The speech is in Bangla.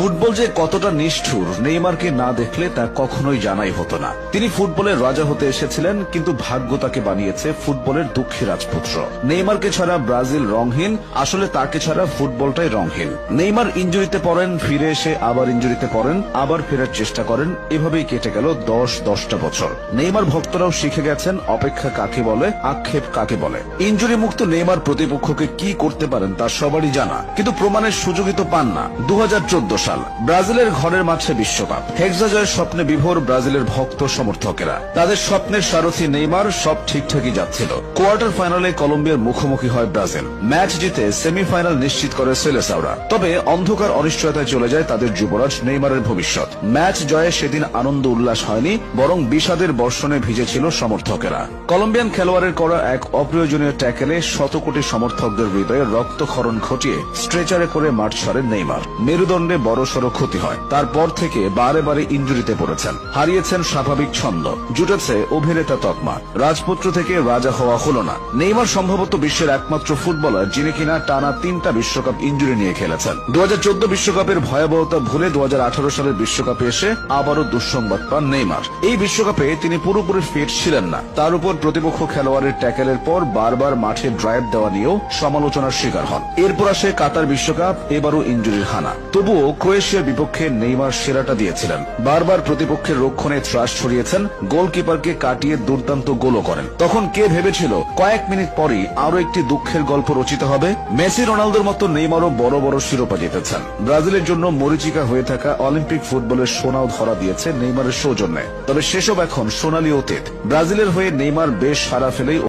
ফুটবল যে কতটা নিষ্ঠুর নেইমারকে না দেখলে তা কখনোই জানাই হতো না। তিনি ফুটবলের রাজা হতে এসেছিলেন, কিন্তু ভাগ্য তাকে বানিয়েছে ফুটবলের দুঃখী রাজপুত্র। নেইমারকে ছাড়া ব্রাজিল রংহীন, আসলে তাকে ছাড়া ফুটবলটাই রংহীন। নেইমার ইনজুরিতে পড়েন, ফিরে এসে আবার ইনজুরিতে পড়েন, আবার ফেরার চেষ্টা করেন, এভাবেই কেটে গেল 10টা বছর। নেইমার ভক্তরাও শিখে গেছেন অপেক্ষা কাকে বলে, আক্ষেপ কাকে বলে। ইনজুরি মুক্ত নেইমার প্রতিপক্ষকে কি করতে পারেন তা সবারই জানা, কিন্তু প্রমাণের সুযোগই তো পান না। 2014 সাল ব্রাজিলের ঘরের মাঠে বিশ্বকাপ, হেক্সা জয়ের স্বপ্নে বিভোর ব্রাজিলের ভক্ত সমর্থকেরা। তাদের স্বপ্নের সারথি নেইমার, সব ঠিকঠাকই যাচ্ছিল। কোয়ার্টার ফাইনালে কলম্বিয়ার মুখোমুখি হয় ব্রাজিল। ম্যাচ জিতে সেমিফাইনাল নিশ্চিত করে সেলেসাওরা। তবে অন্ধকার অনিশ্চয়তায় চলে যায় তাদের যুবরাজ নেইমারের ভবিষ্যৎ। ম্যাচ জয়ে সেদিন আনন্দ উল্লাস হয়নি, বরং বিষাদের বর্ষণে ভিজেছিল সমর্থকেরা। কলম্বিয়ান খেলোয়াড়ের করা এক অপ্রয়োজনীয় ট্যাকেলে শত কোটি সমর্থকদের হৃদয়ে রক্তক্ষরণ ঘটিয়ে স্ট্রেচারে করে মাঠ ছাড়েন নেইমার। মেরুদণ্ডে বড়সড় ক্ষতি হয়। তারপর থেকে বারে বারে ইনজুরিতে পড়েছেন, হারিয়েছেন স্বাভাবিক ছন্দ, জুটেছে অভিনেতা তকমা। রাজপুত্র থেকে রাজা হওয়া হলো না। নেইমার সম্ভবত বিশ্বের একমাত্র ফুটবলার যিনি কিনা টানা 3টা বিশ্বকাপ ইনজুরি নিয়ে খেলেছেন। 2014 বিশ্বকাপের ভয়াবহতা ভুলে 2018 সালের বিশ্বকাপে এসে আবারও দুঃসংবাদ পান নেইমার। এই বিশ্বকাপে তিনি পুরোপুরি ফিট ছিলেন না। তার উপর প্রতিপক্ষ খেলোয়াড়ের ট্যাকেলের পর বারবার মাঠে ড্রাইভ দেওয়া নিয়েও সমালোচনার শিকার হন। এরপর আসে কাতার বিশ্বকাপ, এবারও ইনজুরির হানা। তবুও ক্রোয়েশিয়ার বিপক্ষে নেইমার সেরাটা দিয়েছিলেন। বারবার প্রতিপক্ষের রক্ষণে ত্রাস ছড়িয়েছেন, গোলকিপারকে কাটিয়ে দুর্দান্ত গোলও করেন। তখন কে ভেবেছিল কয়েক মিনিট পরই আরো একটি দুঃখের গল্প রচিত হবে? মেসি রোনালদোর মতো নেইমারও বড় বড় শিরোপা জিতেছেন। ব্রাজিলের জন্য মরীচিকা হয়ে থাকা অলিম্পিক ফুটবলের সোনাও ধরা দিয়েছে নেইমারের সৌজন্যে। তবে সেসব এখন সোনালী অতীত। ব্রাজিলের হয়ে নেইমার বেশ সাড়া ফেলেই